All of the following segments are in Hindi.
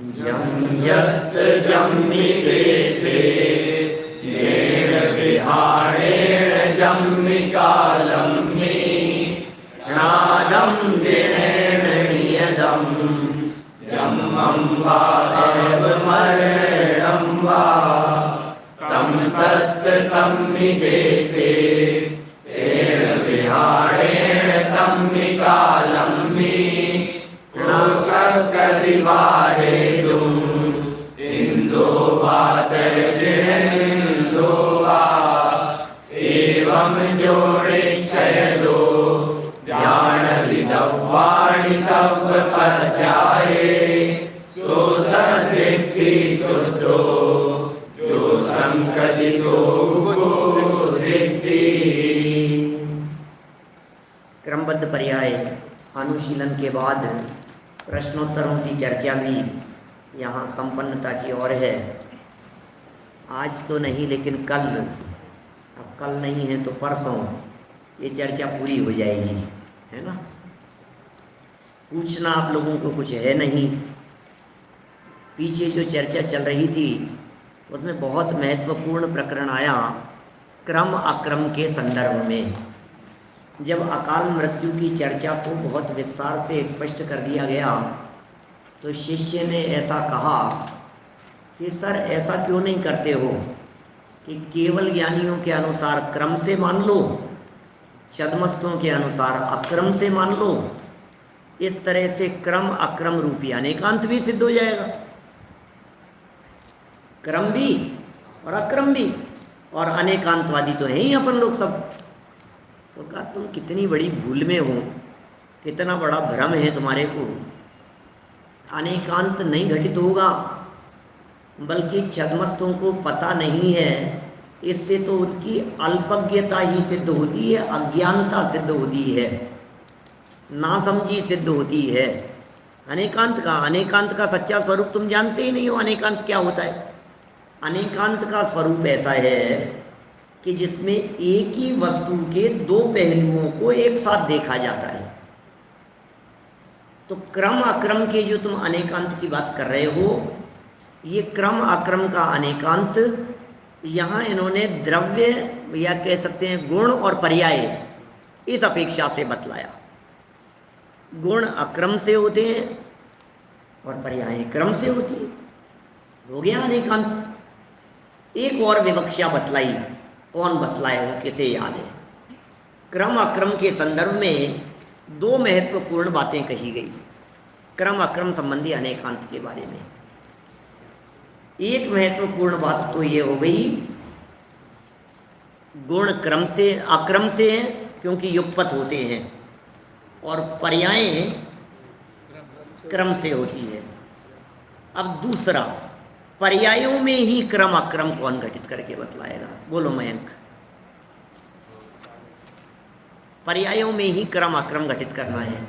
यं यस्य जम्मिदेशे येन विहारेण जम्मिकालम्नि नादं जिनेन नियतं जम्मं वा एवमरणं वा तं तस्य तम्मिदेशे येन विहारेण तम्मिकालम्नि सकदिवारेदुम् इन्दो वातजिणेन्दो वा एवं जोड़िच्छयदो जानविदव्वाणि सव्वपचाये सो सदृक्ति शुद्धो जो संकदि सो दृक्ति। क्रमबद्ध पर्याय अनुशीलन के बाद प्रश्नोत्तरों की चर्चा भी यहाँ संपन्नता की ओर है। आज तो नहीं लेकिन कल, अब कल नहीं है तो परसों ये चर्चा पूरी हो जाएगी, है ना। पूछना आप लोगों को कुछ है नहीं। पीछे जो चर्चा चल रही थी उसमें बहुत महत्वपूर्ण प्रकरण आया क्रम अक्रम के संदर्भ में। जब अकाल मृत्यु की चर्चा को बहुत विस्तार से स्पष्ट कर दिया गया तो शिष्य ने ऐसा कहा कि सर ऐसा क्यों नहीं करते हो कि केवल ज्ञानियों के अनुसार क्रम से मान लो, छद्मस्तों के अनुसार अक्रम से मान लो। इस तरह से क्रम अक्रम रूपी अनेकांत भी सिद्ध हो जाएगा, क्रम भी और अक्रम भी, और अनेकांतवादी तो है ही अपन लोग सब। तो कहा तुम कितनी बड़ी भूल में हो, कितना बड़ा भ्रम है तुम्हारे को। अनेकांत नहीं घटित होगा, बल्कि छद्मस्तों को पता नहीं है, इससे तो उनकी अल्पज्ञता ही सिद्ध होती है, अज्ञानता सिद्ध होती है, नासमझी सिद्ध होती है। अनेकांत का सच्चा स्वरूप तुम जानते ही नहीं हो। अनेकांत क्या होता है? अनेकांत का स्वरूप ऐसा है कि जिसमें एक ही वस्तु के दो पहलुओं को एक साथ देखा जाता है। तो क्रम अक्रम के जो तुम अनेकांत की बात कर रहे हो, ये क्रम अक्रम का अनेकांत यहाँ इन्होंने द्रव्य या कह सकते हैं गुण और पर्याय इस अपेक्षा से बतलाया। गुण अक्रम से होते हैं और पर्याय क्रम से होती है, हो गया अनेकांत। एक और विवक्षा बतलाई, कौन बतलाएगा, किसे याद है? क्रम अक्रम के संदर्भ में दो महत्वपूर्ण बातें कही गई क्रम अक्रम संबंधी अनेकांत के बारे में। एक महत्वपूर्ण बात तो ये हो गई, गुण क्रम से अक्रम से हैं क्योंकि युगपत होते हैं, और पर्याय क्रम से होती है। अब दूसरा, पर्यायों में ही क्रम अक्रम कौन घटित करके बतलाएगा? बोलो मयंक। पर्यायों में ही क्रम अक्रम घटित करना है।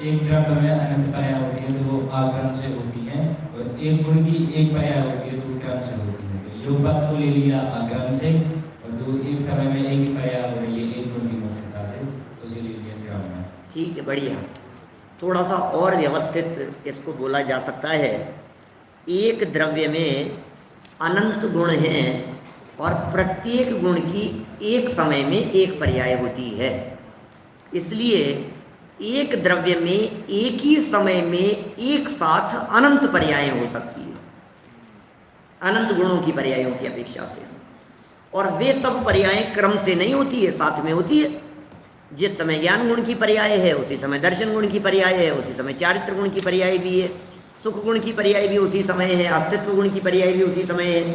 एक द्रव्य में अनंत पर्याय होती है तो वो आक्रम से होती है, और एक गुण की एक पर्याय होती है तो क्रम से होती है। तो युगपत को ले लिया आक्रम से, और जो एक समय में एक ही पर्याय हो रही है एक गुण की मुख्यता से, तो उसे ले लिया क्रम में। ठीक है, बढ़िया। थोड़ा सा और व्यवस्थित इसको बोला जा सकता है। एक द्रव्य में अनंत गुण हैं और प्रत्येक गुण की एक समय में एक पर्याय होती है, इसलिए एक द्रव्य में एक ही समय में एक साथ अनंत पर्याय हो सकती है, अनंत गुणों की पर्यायों की अपेक्षा से। और वे सब पर्याय क्रम से नहीं होती है, साथ में होती है। जिस समय ज्ञान गुण की पर्याय है उसी समय दर्शन गुण की पर्याय है, उसी समय चारित्र गुण की पर्याय भी है, सुख गुण की पर्याय भी उसी समय है, अस्तित्व गुण की पर्याय भी उसी समय है।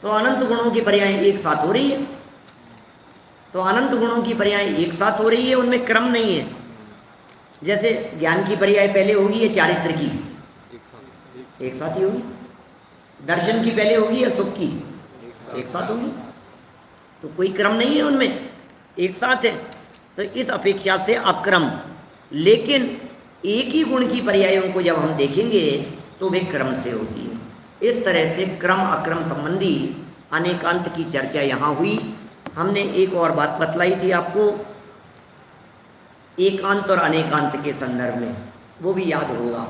तो अनंत गुणों की पर्याय एक साथ हो रही है। तो अनंत गुणों की पर्याय एक साथ हो रही है, उनमें क्रम नहीं है। जैसे ज्ञान की पर्याय पहले होगी या चारित्र की? एक साथ ही होगी। दर्शन की पहले होगी या सुख की? एक साथ होगी। तो कोई क्रम नहीं है उनमें, एक साथ है। तो इस अपेक्षा से अक्रम, लेकिन एक ही गुण की पर्यायों को जब हम देखेंगे तो वे क्रम से होती है। इस तरह से क्रम अक्रम संबंधी अनेकांत की चर्चा यहाँ हुई। हमने एक और बात बतलाई थी आपको एकांत और अनेकांत के संदर्भ में, वो भी याद होगा।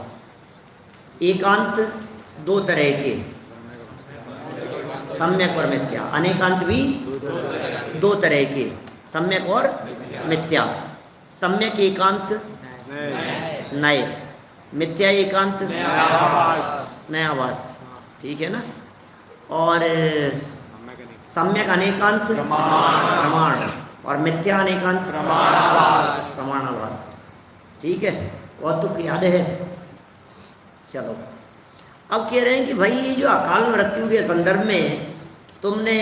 एकांत दो तरह के, सम्यक और मिथ्या। अनेकांत भी दो तरह के, सम्यक और मिथ्या। सम्यक एकांत नए, मिथ्या एकांत नयाभास, ठीक है ना। और सम्यक अनेकांत प्रमाण और मिथ्या अनेकांत प्रमाणाभास, ठीक है। कौतुक याद है। चलो अब कह रहे हैं कि भाई ये जो अकाल मृत्यु के संदर्भ में तुमने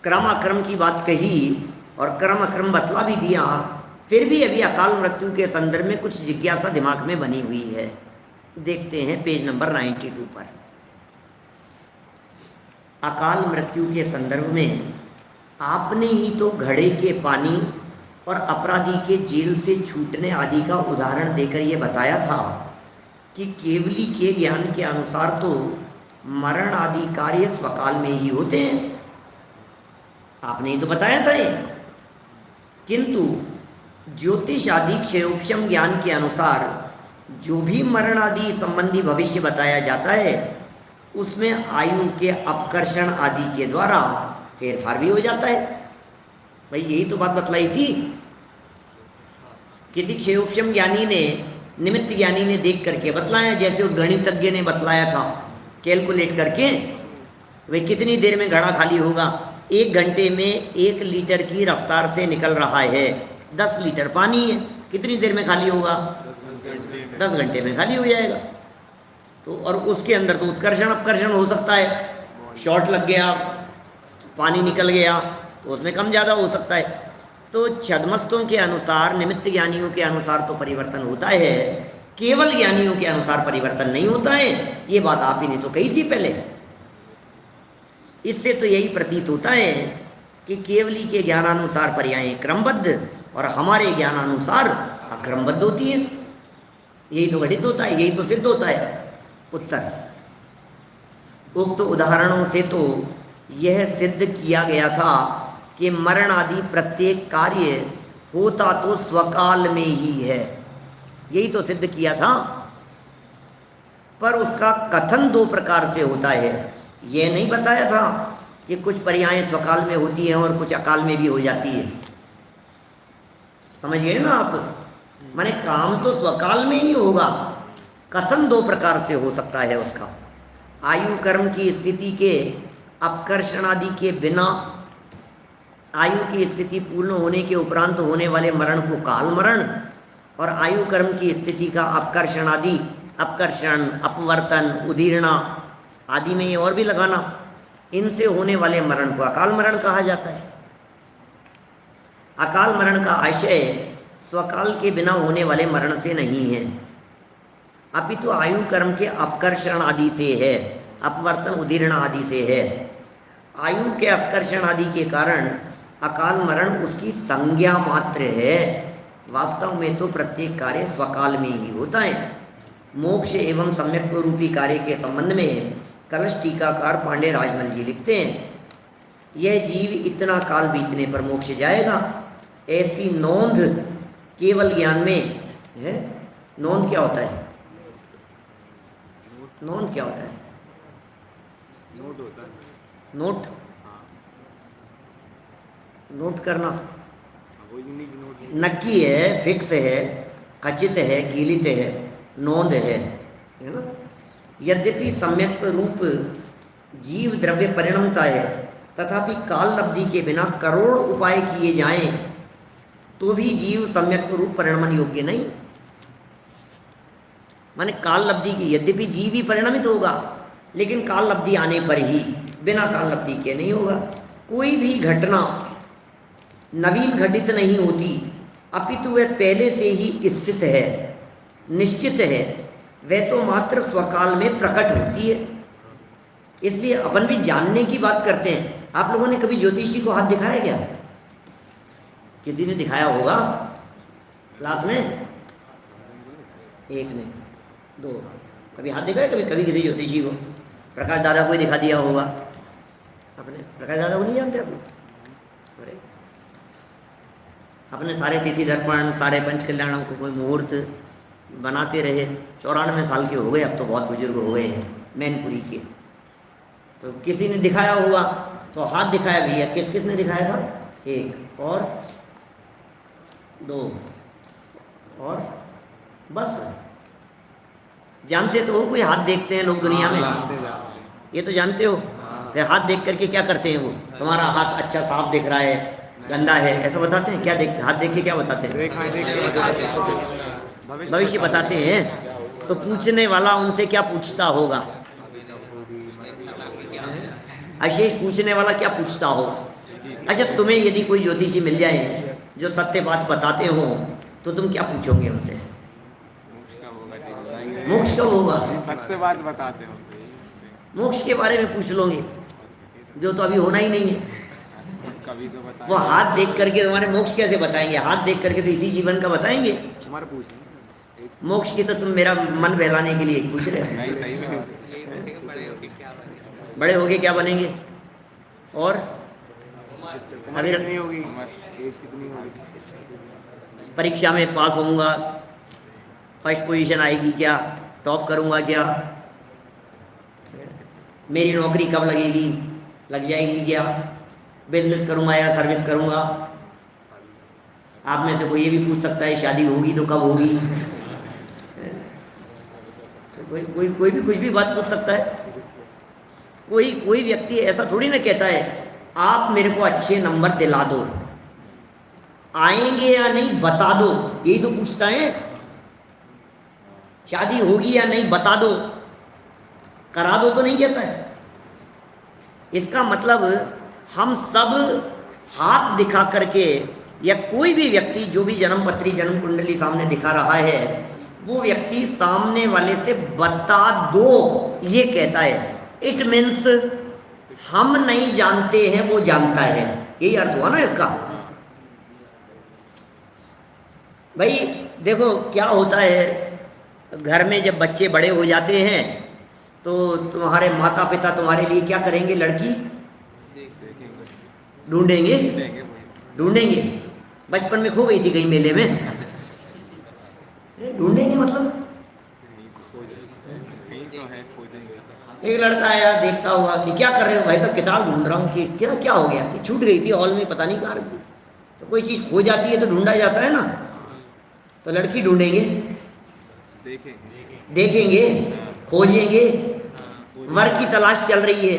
क्रम अक्रम की बात कही और क्रम अक्रम बतला भी दिया, फिर भी अभी अकाल मृत्यु के संदर्भ में कुछ जिज्ञासा दिमाग में बनी हुई है। देखते हैं पेज नंबर 92 पर। अकाल मृत्यु के संदर्भ में आपने ही तो घड़े के पानी और अपराधी के जेल से छूटने आदि का उदाहरण देकर ये बताया था कि केवली के ज्ञान के अनुसार तो मरण आदि कार्य स्वकाल में ही होते हैं। आपने ही तो बताया था ये। किंतु ज्योतिष आदि क्षयोपशम ज्ञान के अनुसार जो भी मरण आदि संबंधी भविष्य बताया जाता है उसमें आयु के अपकर्षण आदि के द्वारा फेरफार भी हो जाता है। भाई यही तो बात बतलाई थी। किसी क्षयोपशम ज्ञानी ने, निमित्त ज्ञानी ने देख करके बतलाया, जैसे उस गणितज्ञ ने बतलाया था कैलकुलेट करके, वे कितनी देर में घड़ा खाली होगा। 1 घंटे में 1 लीटर की रफ्तार से निकल रहा है, 10 लीटर पानी है, कितनी देर में खाली होगा? 10 घंटे में खाली हो जाएगा। तो और उसके अंदर तो उत्कर्षण अपकर्षण हो सकता है, शॉर्ट लग गया, पानी निकल गया, तो उसमें कम ज़्यादा हो सकता है। तो छद्मस्तों के अनुसार, निमित्त ज्ञानियों के अनुसार तो परिवर्तन होता है, केवल ज्ञानियों के अनुसार परिवर्तन नहीं होता है। ये बात आप ही ने तो कही थी पहले। इससे तो यही प्रतीत होता है कि केवली के ज्ञानानुसार पर्यायें क्रमबद्ध और हमारे ज्ञानानुसार अक्रमबद्ध होती है। यही तो घटित होता है, यही तो सिद्ध होता है। उत्तर, उक्त उदाहरणों से तो यह सिद्ध किया गया था कि मरण आदि प्रत्येक कार्य होता तो स्वकाल में ही है। यही तो सिद्ध किया था, पर उसका कथन 2 प्रकार से होता है। यह नहीं बताया था कि कुछ पर्यायें स्वकाल में होती हैं और कुछ अकाल में भी हो जाती है। समझ गए ना आप? माने काम तो स्वकाल में ही होगा, कथन 2 प्रकार से हो सकता है उसका। आयु कर्म की स्थिति के अपकर्षण आदि के बिना आयु की स्थिति पूर्ण होने के उपरांत होने वाले मरण को काल मरण, और आयु कर्म की स्थिति का अपकर्षण आदि, अपकर्षण, अपवर्तन, उदीर्णा आदि में ये और भी लगाना, इनसे होने वाले मरण को अकाल मरण कहा जाता है। अकाल मरण का आशय स्वकाल के बिना होने वाले मरण से नहीं है, अपितु आयु कर्म के अपकर्षण आदि से है, अपवर्तन उदीर्ण आदि से है। आयु के अपकर्षण आदि के कारण अकाल मरण उसकी संज्ञा मात्र है, वास्तव में तो प्रत्येक कार्य स्वकाल में ही होता है। मोक्ष एवं सम्यक रूपी कार्य के संबंध में कलश टीकाकार पांडे राजमल जी लिखते हैं, यह जीव इतना काल बीतने पर मोक्ष जाएगा, ऐसी नोंद केवल ज्ञान में है। नोंद क्या होता है? नोंद क्या होता है? नोट होता है। नोट, नोट करना नक्की है, फिक्स है, खचित है, गीलित है, नोंद है ना। यद्यपि सम्यक रूप जीव द्रव्य परिणमता है, तथापि काल लब्धि के बिना करोड़ उपाय किए जाएं तो भी जीव सम्यक रूप परिणमन योग्य नहीं। माने काल लब्धि की, यद्यपि जीव ही परिणमित होगा, लेकिन काल लब्धि आने पर ही, बिना काल लब्धि के नहीं होगा। कोई भी घटना नवीन घटित नहीं होती, अपितु वह पहले से ही स्थित है, निश्चित है, वह तो मात्र स्वकाल में प्रकट होती है। इसलिए अपन भी जानने की बात करते हैं। आप लोगों ने कभी ज्योतिषी को हाथ दिखाया क्या? किसी ने दिखाया होगा क्लास में? एक ने, 2, कभी हाथ दिखाया? कभी किसी ज्योतिषी को? प्रकाश दादा को ही दिखा दिया होगा अपने। प्रकाश दादा को नहीं जानते आप लोग? अरे अपने सारे तिथि दर्पण, सारे पंच कल्याणों को, कोई मुहूर्त बनाते रहे। 94 साल के हो गए, अब तो बहुत बुजुर्ग हो गए हैं मैनपुरी के। तो किसी ने दिखाया हुआ तो हाथ दिखाया भैया, किस किस ने दिखाया था? 1 और 2 और बस। जानते तो हो, कोई हाथ देखते हैं लोग दुनिया में, ये तो जानते हो। फिर हाथ देख करके क्या करते हैं वो? तुम्हारा हाथ अच्छा साफ दिख रहा है, गंदा है, ऐसा बताते हैं? क्या देखते? हाथ देख के क्या बताते हैं? भविष्य बताते हैं। तो पूछने वाला उनसे क्या पूछता होगा? अशेष पूछने वाला क्या पूछता होगा? अच्छा, तुम्हें यदि कोई ज्योतिषी मिल जाए जो सत्य बात बताते हो तो तुम क्या पूछोगे उनसे? मोक्ष कब होगा? सत्य बात बताते हो, मोक्ष के बारे में पूछ लोगे, जो तो अभी होना ही नहीं है। कभी तो बता। वो हाथ देख करके तुम्हारे मोक्ष कैसे बताएंगे? हाथ देख करके तो इसी जीवन का बताएंगे। तुम्हारे पूछ मोक्ष की तो तुम मेरा मन बहलाने के लिए पूछ रहे हो। नहीं, सही में बड़े होके क्या बनेंगे? और उम्र कितनी होगी? एज कितनी होगी? परीक्षा में पास होऊंगा, फर्स्ट पोजीशन आएगी क्या? टॉप करूंगा क्या? मेरी नौकरी कब लगेगी? लग जाएगी क्या? बिजनेस करूंगा या सर्विस करूंगा? आप में से कोई ये भी पूछ सकता है शादी होगी तो कब होगी? कोई भी कुछ भी बात पूछ सकता है। कोई व्यक्ति ऐसा थोड़ी ना कहता है आप मेरे को अच्छे नंबर दिला दो, आएंगे या नहीं बता दो, यही तो पूछता है। शादी होगी या नहीं बता दो, करा दो तो नहीं कहता है। इसका मतलब हम सब हाथ दिखा करके, या कोई भी व्यक्ति जो भी जन्म पत्री जन्म कुंडली सामने दिखा रहा है, वो व्यक्ति सामने वाले से बता दो ये कहता है। इट मीन्स हम नहीं जानते हैं, वो जानता है, यही अर्थ हुआ ना इसका। भाई देखो क्या होता है, घर में जब बच्चे बड़े हो जाते हैं तो तुम्हारे माता पिता तुम्हारे लिए क्या करेंगे? लड़की ढूंढेंगे। ढूंढेंगे बचपन में खो गई थी कहीं मेले में, ढूंढेंगे मतलब एक लड़का आया देखता हुआ कि क्या कर रहे हो भाई साहब? किताब ढूंढ रहा हूँ। कि क्या हो गया? कि छूट गई थी हॉल में, पता नहीं कहाँ रखी। तो कोई चीज़ खो जाती है तो ढूंढा जाता है ना। तो लड़की ढूंढेंगे, देखेंगे, खोजेंगे। वर की तलाश चल रही है,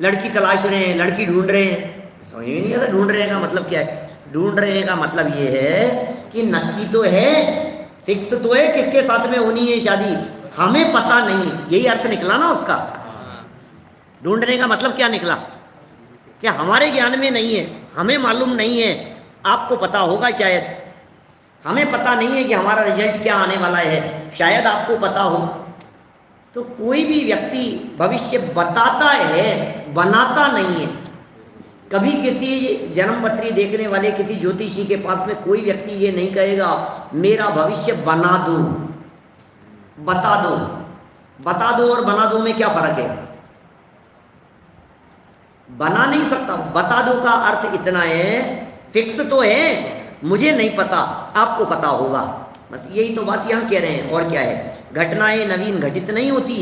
लड़की तलाश रहे हैं, लड़की ढूंढ रहे हैं। समझ में नहीं आता ढूंढ रहे का मतलब क्या है? ढूंढ रहे का मतलब ये है कि नक्की तो है, फिक्स तो है किसके साथ में होनी है शादी, हमें पता नहीं। यही अर्थ निकला ना उसका। ढूंढने का मतलब क्या निकला? क्या हमारे ज्ञान में नहीं है, हमें मालूम नहीं है, आपको पता होगा शायद। हमें पता नहीं है कि हमारा रिजल्ट क्या आने वाला है, शायद आपको पता हो। तो कोई भी व्यक्ति भविष्य बताता है, बनाता नहीं है। कभी किसी जन्मपत्री देखने वाले किसी ज्योतिषी के पास में कोई व्यक्ति ये नहीं कहेगा मेरा भविष्य बना दो, बता दो। बता दो और बना दो में क्या फर्क है? बना नहीं सकता। बता दो का अर्थ इतना है फिक्स तो है, मुझे नहीं पता, आपको पता होगा। बस यही तो बात यहाँ कह रहे हैं। और क्या है? घटनाएं नवीन घटित नहीं होती,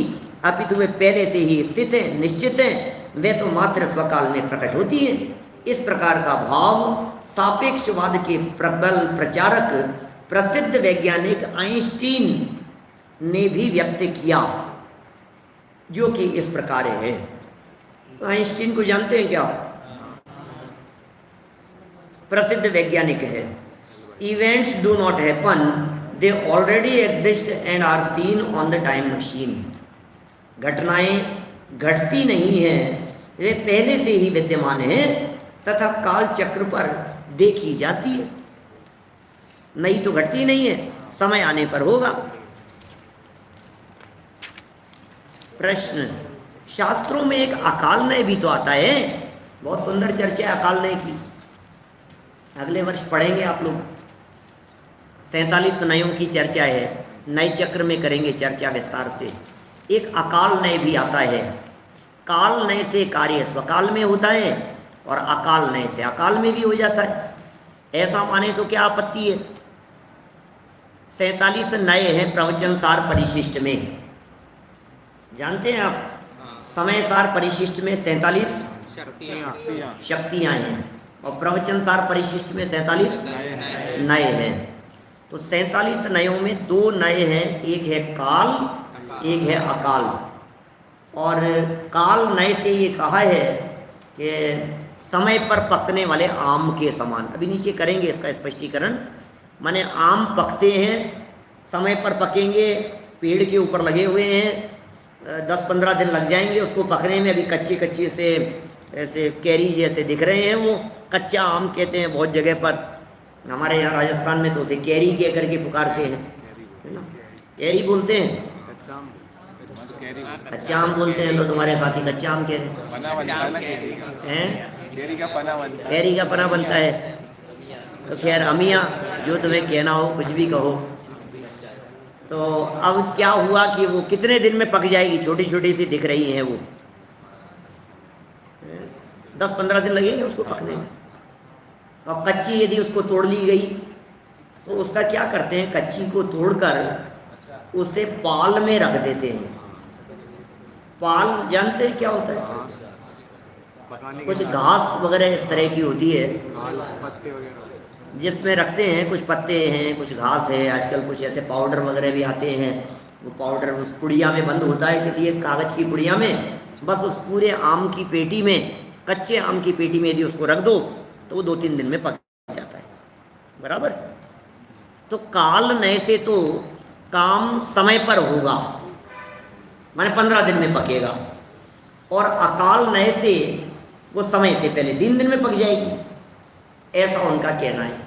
अपितु वे पहले से ही स्थित हैं, निश्चित हैं। वे तो मात्र स्वकाल में प्रकट होती हैं। इस प्रकार का भाव सापेक्षवाद के प्रबल प्रचारक प्रसिद्ध वैज्ञानिक आइंस्टीन ने भी व्यक्त किया, जो कि इस प्रकार है। तो आइंस्टीन को जानते हैं क्या? प्रसिद्ध वैज्ञानिक है। Events do not happen, they already exist and are seen on the time machine. घटनाएं घटती नहीं हैं, वे पहले से ही विद्यमान हैं तथा काल चक्र पर देखी जाती है। नहीं तो घटती नहीं है, समय आने पर होगा। प्रश्न, शास्त्रों में एक अकाल नय भी तो आता है। बहुत सुंदर चर्चा है अकाल नय की, अगले वर्ष पढ़ेंगे आप लोग। 47 नयों की चर्चा है, नए चक्र में करेंगे चर्चा विस्तार से। एक अकाल नय भी आता है। काल नय से कार्य स्वकाल में होता है और अकाल नय से अकाल में भी हो जाता है। ऐसा माने तो क्या आपत्ति है? 47 नए हैं प्रवचन सार परिशिष्ट में, जानते हैं आप? समय सार परिशिष्ट में 47 शक्तियाँ हैं और प्रवचन सार परिशिष्ट में 47 नए हैं। तो 47 नयों में 2 नए हैं, एक है काल, एक है अकाल। और काल नए से ये कहा है कि समय पर पकने वाले आम के समान। अभी नीचे करेंगे इसका स्पष्टीकरण। माने आम पकते हैं, समय पर पकेंगे, पेड़ के ऊपर लगे हुए हैं, 10-15 दिन लग जाएंगे उसको पकने में। अभी कच्चे कच्चे से ऐसे कैरी जैसे दिख रहे हैं, वो कच्चा आम कहते हैं बहुत जगह पर। हमारे यहाँ राजस्थान में तो उसे कैरी कह करके पुकारते हैं, है ना? कैरी बोलते हैं, कच्चा आम बोलते हैं। तो तुम्हारे साथी कच्चा आम कहते हैं, कैरी का पना बनता है। कैरी का पना बनता है। तो खैर अमिया, जो तुम्हें कहना हो कुछ भी कहो। तो अब क्या हुआ कि वो कितने दिन में पक जाएगी? छोटी छोटी सी दिख रही हैं वो, 10-15 दिन लगेंगे उसको पकने में। और कच्ची यदि उसको तोड़ ली गई तो उसका क्या करते हैं? कच्ची को तोड़कर उसे पाल में रख देते हैं। पाल जानते हैं क्या होता है? कुछ घास वगैरह इस तरह की होती है पत्ते वगैरह जिसमें रखते हैं। कुछ पत्ते हैं, कुछ घास है, आजकल कुछ ऐसे पाउडर वगैरह भी आते हैं। वो पाउडर उस पुड़िया में बंद होता है, किसी एक कागज़ की पुड़िया में। बस उस पूरे आम की पेटी में, कच्चे आम की पेटी में यदि उसको रख दो तो वो 2-3 दिन में पक जाता है, बराबर। तो काल नए से तो काम समय पर होगा, माने 15 दिन में पकेगा। और अकाल नए से वो समय से पहले 3 दिन में पक जाएगी, ऐसा उनका कहना है।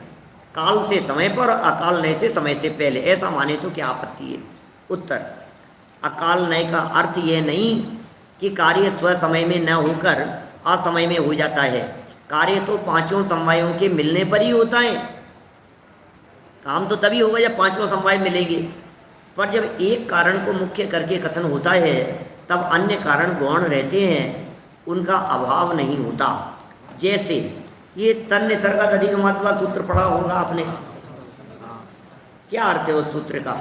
काल से समय पर, अकाल नए से समय से पहले, ऐसा माने तो क्या आपत्ति है? उत्तर, अकाल नए का अर्थ यह नहीं कि कार्य स्व समय में न होकर असमय में हो जाता है। कार्य तो 5 समवायों के मिलने पर ही होता है। काम तो तभी होगा जब 5 समवाय मिलेंगे। पर जब एक कारण को मुख्य करके कथन होता है तब अन्य कारण गौण रहते हैं, उनका अभाव नहीं होता। जैसे ये तन निसर्गत अधिगमात्वा सूत्र पढ़ा होगा आपने, क्या अर्थ है उस सूत्र का?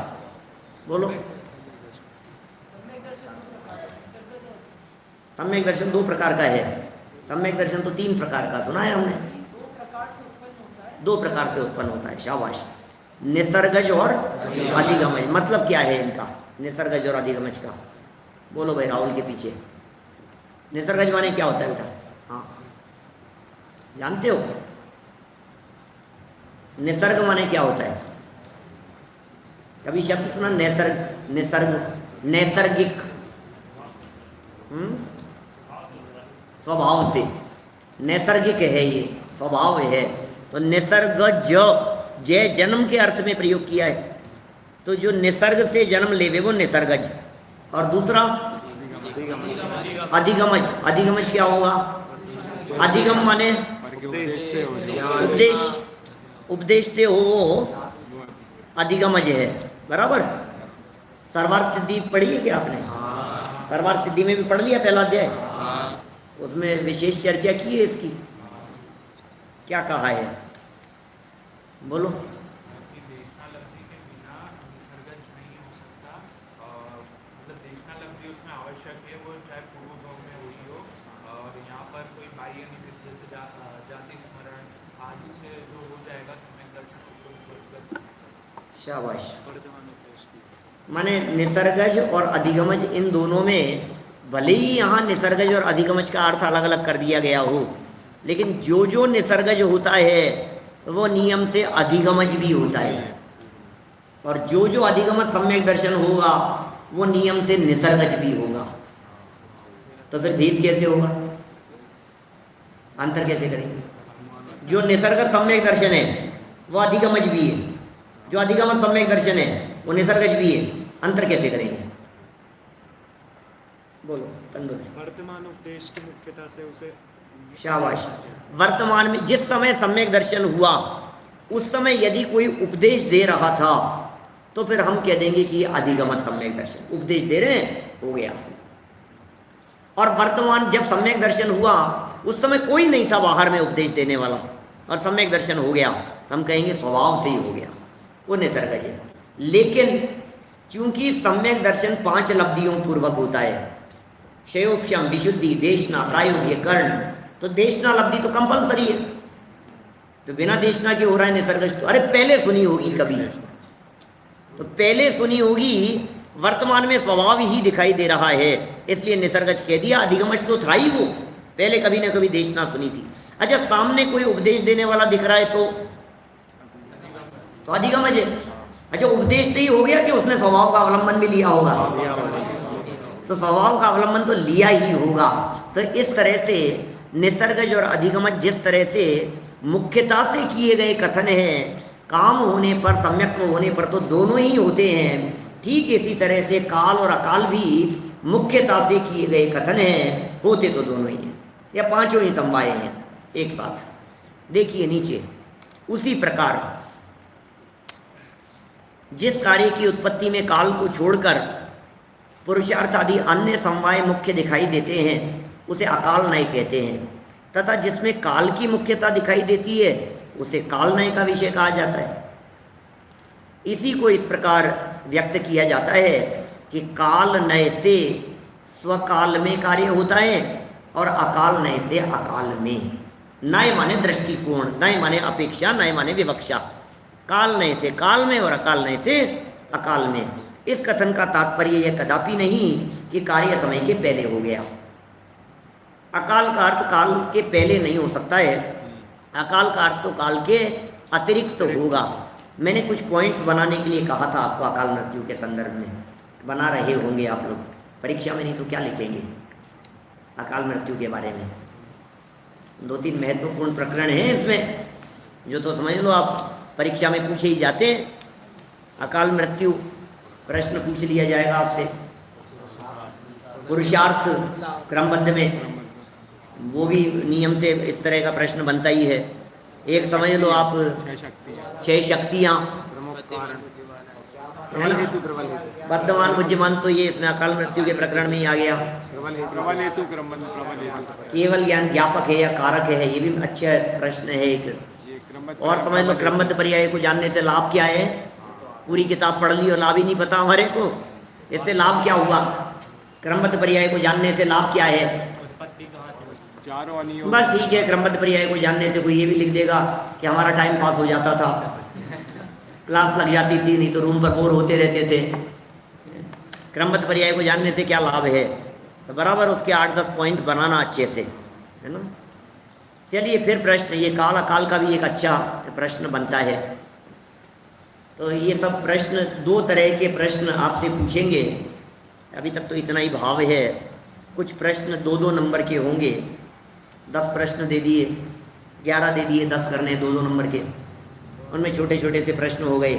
बोलो। सम्यक दर्शन 2 प्रकार का है। सम्यक दर्शन तो 3 प्रकार का सुना है हमने। 2 प्रकार से उत्पन्न होता है। शाबाश। निसर्गज और अधिगमज, मतलब क्या है इनका? निसर्गज और अधिगमज का बोलो भाई, राहुल के पीछे। निसर्गज माने क्या होता है बेटा? हाँ, जानते हो? निसर्ग माने क्या होता है? कभी शब्द सुना? नैसर्गिक, स्वभाव से नैसर्गिक है, ये स्वभाव है। तो निसर्गज, जय जन्म के अर्थ में प्रयोग किया है। तो जो निसर्ग से जन्म लेवे वो निसर्गज। और दूसरा अधिगमज। अधिगमज क्या होगा? अधिगम माने उपदेश, उपदेश से हो वो अधिगमज है, बराबर। सर्वार सिद्धि पढ़ी है क्या आपने? सर्वार सिद्धि में भी पढ़ लिया पहला अध्याय, उसमें विशेष चर्चा की है इसकी। क्या कहा है बोलो? शाबाश। माने निसर्गज और अधिगमज, इन दोनों में भले ही यहाँ निसर्गज और अधिगमज का अर्थ अलग अलग कर दिया गया हो, लेकिन जो जो निसर्गज होता है वो नियम से अधिगमज भी होता है। और जो जो अधिगमज सम्यक दर्शन होगा वो नियम से निसर्गज भी होगा। तो फिर भेद कैसे होगा? अंतर कैसे करेंगे? जो निसर्ग सम्यक दर्शन है वो अधिगमज भी है, जो अधिगमज सम्यक दर्शन है वो निसर्गज भी है। अंतर कैसे करेंगे बोलो? तंदुर वर्तमान उपदेश की मुख्यता से उसे, शाबाश। वर्तमान में जिस समय सम्यक दर्शन हुआ उस समय यदि कोई उपदेश दे रहा था तो फिर हम कह देंगे कि ये अधिगमन सम्यक दर्शन, उपदेश दे रहे हैं, हो गया। और वर्तमान जब सम्यक दर्शन हुआ उस समय कोई नहीं था बाहर में उपदेश देने वाला और सम्यक दर्शन हो गया तो हम कहेंगे स्वभाव से ही हो गया, वो निसर्गज है। लेकिन चूंकि सम्यक दर्शन 5 लब्धियों पूर्वक होता है, क्षयोक्षम, विशुद्धि, देशना, प्रायोग्य, कर्ण, तो देशना लब्धि तो कंपलसरी है, तो बिना देशना के हो रहा है निसर्गज। तो अरे पहले सुनी होगी कभी, तो पहले सुनी होगी, वर्तमान में स्वभाव ही दिखाई दे रहा है, इसलिए निसर्गज कह दिया। अधिगमश तो था ही वो, पहले कभी ना कभी देशना सुनी थी। अच्छा, सामने कोई उपदेश देने वाला दिख रहा है तो अधिगमज है। अच्छा, उपदेश से ही हो गया कि उसने स्वभाव का अवलंबन भी लिया होगा, तो स्वभाव का अवलंबन तो लिया ही होगा। तो इस तरह से निसर्गज और अधिगमज जिस तरह से मुख्यता से किए गए कथन हैं, काम होने पर, सम्यक्त्व होने पर तो दोनों ही होते हैं, ठीक इसी तरह से काल और अकाल भी मुख्यता से किए गए कथन हैं, होते तो दोनों ही हैं, या पांचों ही समवाय हैं एक साथ। देखिए नीचे, उसी प्रकार जिस कार्य की उत्पत्ति में काल को छोड़कर पुरुषार्थ आदि अन्य समवाय मुख्य दिखाई देते हैं उसे अकाल नय कहते हैं, तथा जिसमें काल की मुख्यता दिखाई देती है उसे काल नय का विषय कहा जाता है। इसी को इस प्रकार व्यक्त किया जाता है कि काल नय से स्वकाल में कार्य होता है और अकाल नय से अकाल में। नय माने दृष्टिकोण, नय माने अपेक्षा, नय माने विवक्षा। काल नय से काल में और अकाल नय से अकाल में। इस कथन का तात्पर्य यह कदापि नहीं कि कार्य समय के पहले हो गया। अकाल का अर्थ काल के पहले नहीं हो सकता है, अकाल का अर्थ तो काल के अतिरिक्त तो होगा। मैंने कुछ पॉइंट्स बनाने के लिए कहा था आपको अकाल मृत्यु के संदर्भ में, बना रहे होंगे आप लोग परीक्षा में, नहीं तो क्या लिखेंगे अकाल मृत्यु के बारे में। 2-3 महत्वपूर्ण प्रकरण हैं इसमें, जो तो समझ लो आप परीक्षा में पूछे ही जाते हैं। अकाल मृत्यु प्रश्न पूछ लिया जाएगा आपसे, पुरुषार्थ क्रमबद्ध में वो भी नियम से इस तरह का प्रश्न बनता ही है। एक समझ लो आप 6 शक्तियाँ, वर्तमान बुद्धिमान, तो ये इसमें अकाल मृत्यु के प्रकरण में ही आ गया। केवल ज्ञान ज्ञापक है या कारक है, ये भी अच्छा प्रश्न है एक। और समझ लो क्रमबद्ध पर्याय को जानने से लाभ क्या है। पूरी किताब पढ़ ली और लाभ ही नहीं पता हमारे को, इससे लाभ क्या हुआ? क्रमबद्ध पर्याय को जानने से लाभ क्या है? बस ठीक है, क्रमबद्ध पर्याय को जानने से कोई ये भी लिख देगा कि हमारा टाइम पास हो जाता था, क्लास लग जाती थी, नहीं तो रूम पर बोर होते रहते थे। क्रमबद्ध पर्याय को जानने से क्या लाभ है? तो बराबर उसके 8-10 पॉइंट बनाना अच्छे से, है ना। चलिए फिर प्रश्न, ये काल अकाल का भी एक अच्छा प्रश्न बनता है। तो ये सब प्रश्न 2 तरह के प्रश्न आपसे पूछेंगे। अभी तक तो इतना ही भाव है। कुछ प्रश्न 2-2 नंबर के होंगे। 10 प्रश्न दे दिए, 11 दे दिए, 10 करने 2-2 नंबर के। उनमें छोटे छोटे से प्रश्न हो गए,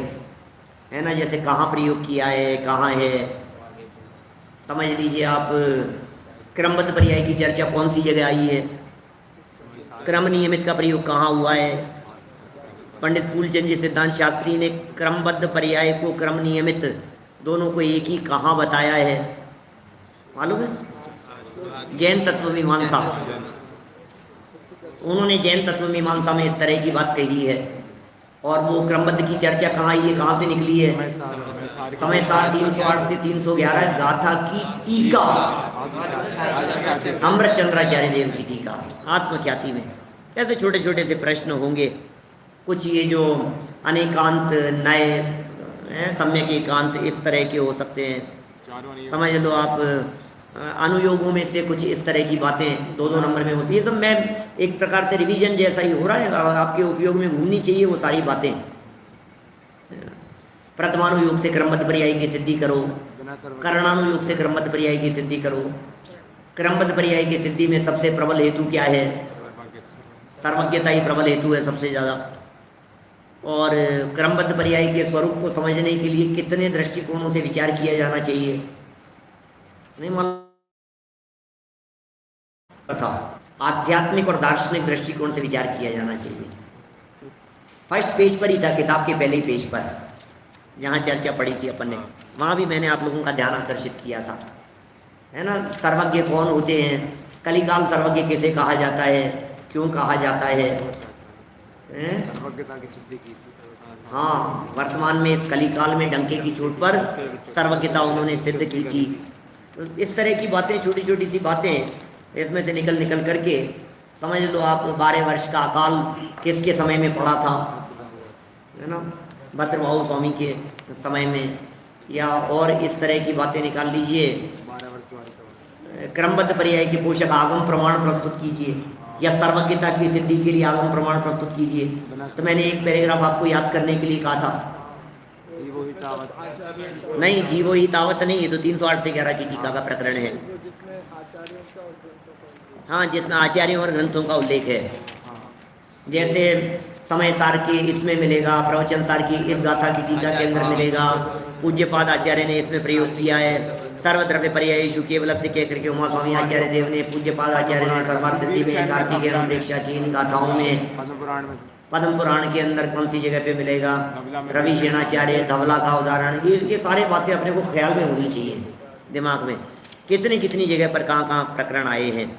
है ना, जैसे कहाँ प्रयोग किया है, कहाँ है। समझ लीजिए आप, क्रमबद्ध पर्याय की चर्चा कौन सी जगह आई है, क्रम नियमित का प्रयोग कहाँ हुआ है। पंडित फूलचंद जी सिद्धांत शास्त्री ने क्रमबद्ध पर्याय को क्रम नियमित दोनों को एक ही कहाँ बताया है, मालूम है? जैन तत्व मीमांसा, उन्होंने जैन तत्व मीमांसा में इस तरह की बात कही है। और वो क्रमबद्ध की चर्चा कहाँ आई है, कहाँ से निकली है? समय सार 308 से 311 गाथा की टीका, अमृत चंद्राचार्य देव की टीका आत्मख्याति में। ऐसे छोटे छोटे से प्रश्न होंगे। कुछ ये जो अनेकांत, नए, सम्यक एकांत, इस तरह के हो सकते हैं। समझ लो आप, अनुयोगों में से कुछ इस तरह की बातें 2-2 नंबर में होती है। सब मैं एक प्रकार से रिवीजन जैसा ही हो रहा है, आपके उपयोग में घूमनी चाहिए वो सारी बातें। प्रथमानुयोग से क्रमबद्ध पर्याय की सिद्धि करो, करणानुयोग से क्रमबद्ध पर्याय की सिद्धि करो। क्रमबद्ध पर्याय की सिद्धि में सबसे प्रबल हेतु क्या है? सर्वज्ञता ही प्रबल हेतु है सबसे ज़्यादा। और क्रमबद्ध पर्याय के स्वरूप को समझने के लिए कितने दृष्टिकोणों से विचार किया जाना चाहिए, नहीं मालूम था। आध्यात्मिक और दार्शनिक दृष्टिकोण से विचार किया जाना चाहिए। फर्स्ट पेज पर ही था, किताब के पहले ही पेज पर, जहाँ चर्चा पड़ी थी अपन ने, वहाँ भी मैंने आप लोगों का ध्यान आकर्षित किया था, है ना। सर्वज्ञ कौन होते हैं, कलिकाल सर्वज्ञ किसे कहा जाता है, क्यों कहा जाता है? सर्वज्ञता की सिद्धि की हाँ, वर्तमान में इस कलिकाल में डंके की चोट पर सर्वज्ञता उन्होंने सिद्ध की थी। तो इस तरह की बातें, छोटी छोटी सी बातें इसमें से निकल निकल करके समझ लो आप 12 वर्ष का अकाल किसके समय में पड़ा था, है ना, भद्रभाऊ स्वामी के समय में, या और इस तरह की बातें निकाल लीजिए। 12 वर्ष द्वारा क्रमबद्ध पर्याय के पोषक आगम प्रमाण प्रस्तुत कीजिए, या सर्वज्ञता की सिद्धि के लिए आगम प्रमाण प्रस्तुत कीजिए। तो मैंने एक पैराग्राफ आपको याद करने के लिए कहा था, जीवो ही तावत। नहीं जीवो ही तावत नहीं, ये तो 308 से 11 की टीका का प्रकरण है। हाँ, जिसमें आचार्यों और ग्रंथों का उल्लेख है। जैसे समय सार के इसमें मिलेगा, प्रवचन सार की इस गाथा की टीका के अंदर मिलेगा, पूज्यपाद आचार्य ने इसमें प्रयोग किया है। सर्वद्रव्य पर्यायेषु केवल से कह करके उमा स्वामी आचार्य देव ने, पूज्यपाद आचार्य ने सर्वार्थ सिद्धि में, कार्तिकेय अनुदेक्षा की इन गाथाओं में, पद्म पुराण के अंदर कौन सी जगह पे मिलेगा, रवि सेनाचार्य, धवला का उदाहरण, ये सारी बातें अपने को ख्याल में होनी चाहिए दिमाग में, कितनी कितनी जगह पर कहाँ कहाँ प्रकरण आए हैं।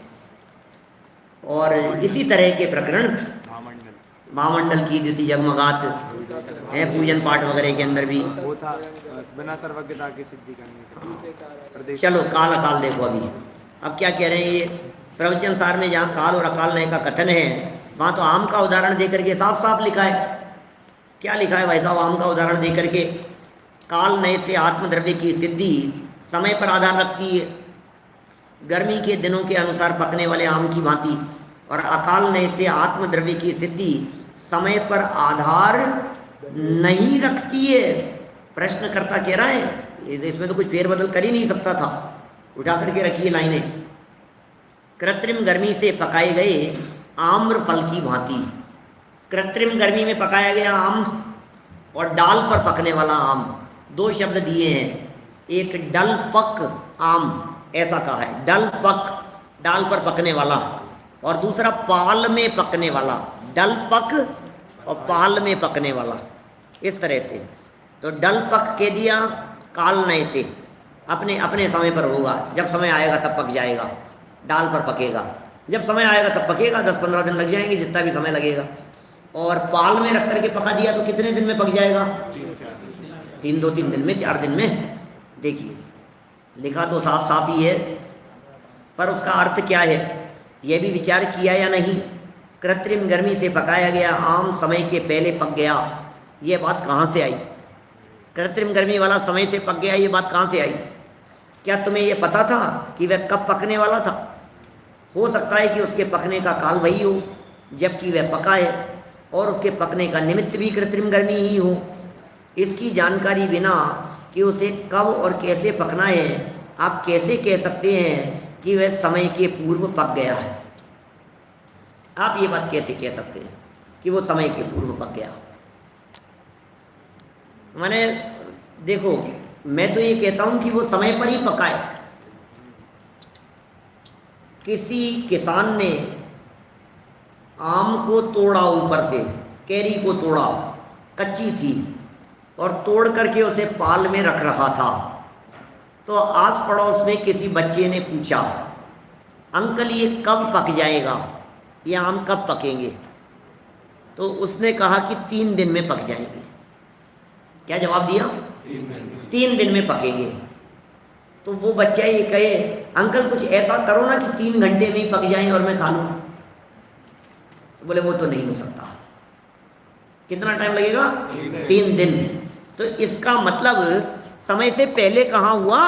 और इसी तरह के प्रकरण महामंडल की द्वितीय जगमगात है, पूजन पाठ वगैरह के अंदर भी वो था बिना सर्वज्ञता की सिद्धि करने के। चलो काल अकाल देखो अभी, अब क्या कह रहे हैं ये प्रवचन सार में, जहाँ काल और अकाल नय का कथन है वहाँ तो आम का उदाहरण दे करके साफ साफ लिखा है। क्या लिखा है भाई साहब आम का उदाहरण दे करके? काल नय से आत्मद्रव्य की सिद्धि समय पर आधार रखती है, गर्मी के दिनों के अनुसार पकने वाले आम की भांति, और अकाल नय से आत्मद्रव्य की सिद्धि समय पर आधार नहीं रखती है। प्रश्नकर्ता कह रहा है इसमें तो कुछ फेरबदल कर ही नहीं सकता था, उठा करके रखिए लाइनें। कृत्रिम गर्मी से पकाए गए आम्र फल की भांति, कृत्रिम गर्मी में पकाया गया आम और डाल पर पकने वाला आम, दो शब्द दिए हैं, एक डल पक आम ऐसा कहा है, डल पक डाल पर पकने वाला, और दूसरा पाल में पकने वाला, डल पक और पाल में पकने वाला, इस तरह से। तो डल पक के दिया काल नय से, अपने अपने समय पर होगा, जब समय आएगा तब पक जाएगा, डाल पर पकेगा, जब समय आएगा तब पकेगा, 10-15 दिन लग जाएंगे, जितना भी समय लगेगा। और पाल में रख करके पका दिया तो कितने दिन में पक जाएगा? 2-3 दिन में, 4 दिन में। देखिए लिखा तो साफ साफ ही है, पर उसका अर्थ क्या है यह भी विचार किया या नहीं? कृत्रिम गर्मी से पकाया गया आम समय के पहले पक गया, ये बात कहाँ से आई? कृत्रिम गर्मी वाला समय से पक गया, ये बात कहाँ से आई? क्या तुम्हें ये पता था कि वह कब पकने वाला था? हो सकता है कि उसके पकने का काल वही हो जबकि वह पका है, और उसके पकने का निमित्त भी कृत्रिम गर्मी ही हो। इसकी जानकारी बिना कि उसे कब और कैसे पकना है, आप कैसे कह सकते हैं कि वह समय के पूर्व पक गया है? आप ये बात कैसे कह सकते हैं कि वो समय के पूर्व पक गया? मैंने देखो, मैं तो ये कहता हूं कि वो समय पर ही पका है। किसी किसान ने आम को तोड़ा, ऊपर से कैरी को तोड़ा, कच्ची थी, और तोड़ करके उसे पाल में रख रहा था। तो आस पड़ोस में किसी बच्चे ने पूछा, अंकल ये कब पक जाएगा, ये आम कब पकेंगे? तो उसने कहा कि 3 दिन में पक जाएंगे। क्या जवाब दिया? 3 दिन में पकेंगे। तो वो बच्चा ये कहे, अंकल कुछ ऐसा करो ना कि 3 घंटे में ही पक जाएं और मैं खा लूँ। तो बोले वो तो नहीं हो सकता। कितना टाइम लगेगा? 3 दिन। तो इसका मतलब समय से पहले कहाँ हुआ?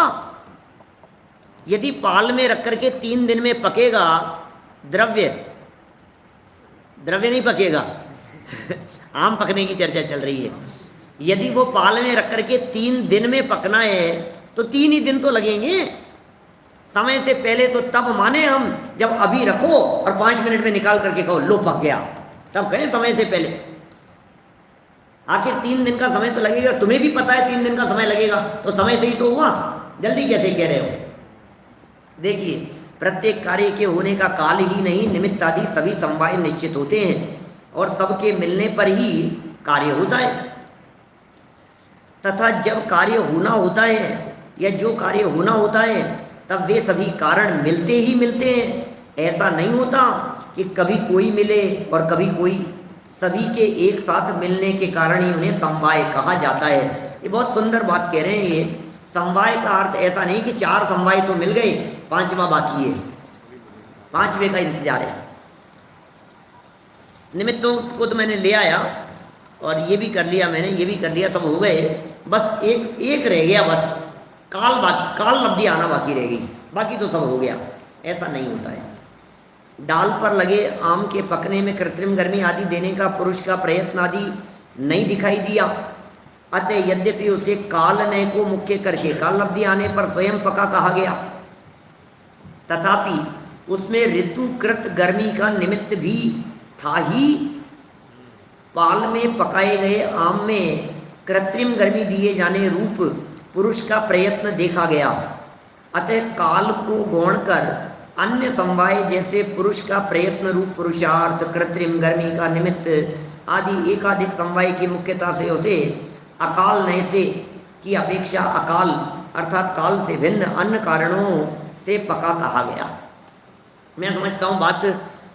यदि पाल में रख करके 3 दिन में पकेगा द्रव्य नहीं पकेगा आम पकने की चर्चा चल रही है। यदि वो पाल में रख करके 3 दिन में पकना है तो 3 ही दिन तो लगेंगे। समय से पहले तो तब माने हम जब अभी रखो और 5 मिनट में निकाल करके कहो लो पक गया, तब कहें समय से पहले। आखिर 3 दिन का समय तो लगेगा, तुम्हें भी पता है 3 दिन का समय लगेगा, तो समय से ही तो हुआ, जल्दी कैसे कह रहे हो? देखिए, प्रत्येक कार्य के होने का काल ही नहीं, निमित्त आदि सभी समवाय निश्चित होते हैं, और सबके मिलने पर ही कार्य होता है। तथा जब कार्य होना होता है या जो कार्य होना होता है तब वे सभी कारण मिलते ही मिलते हैं। ऐसा नहीं होता कि कभी कोई मिले और कभी कोई सभी के एक साथ मिलने के कारण ही उन्हें समवाय कहा जाता है। ये बहुत सुंदर बात कह रहे हैं। ये समवाय का अर्थ ऐसा नहीं कि 4 समवाय तो मिल गए, 5वां बाकी है, 5वें का इंतजार है। निमित्तों को तो मैंने ले आया और ये भी कर लिया मैंने, ये भी कर लिया, सब हो गए, बस एक रह गया, बस काल लब्धि आना बाकी रह गई, बाकी तो सब हो गया। ऐसा नहीं होता है। डाल पर लगे आम के पकने में कृत्रिम गर्मी आदि देने का पुरुष का प्रयत्न आदि नहीं दिखाई दिया। अतः यद्यपि उसे काल नय को मुख्य करके काल लब्धि आने पर स्वयं पका कहा गया, तथापि उसमें ऋतुकृत गर्मी का निमित्त भी था ही। पाल में पकाए गए आम में कृत्रिम गर्मी दिए जाने रूप पुरुष का प्रयत्न देखा गया। अतः काल को गौण कर अन्य समवाय जैसे पुरुष का प्रयत्न रूप पुरुषार्थ, कृत्रिम गर्मी का निमित्त आदि एकाधिक समवाय की मुख्यता से उसे अकाल नय से की अपेक्षा अकाल अर्थात काल से भिन्न अन्य कारणों से पका कहा गया। मैं समझता हूँ बात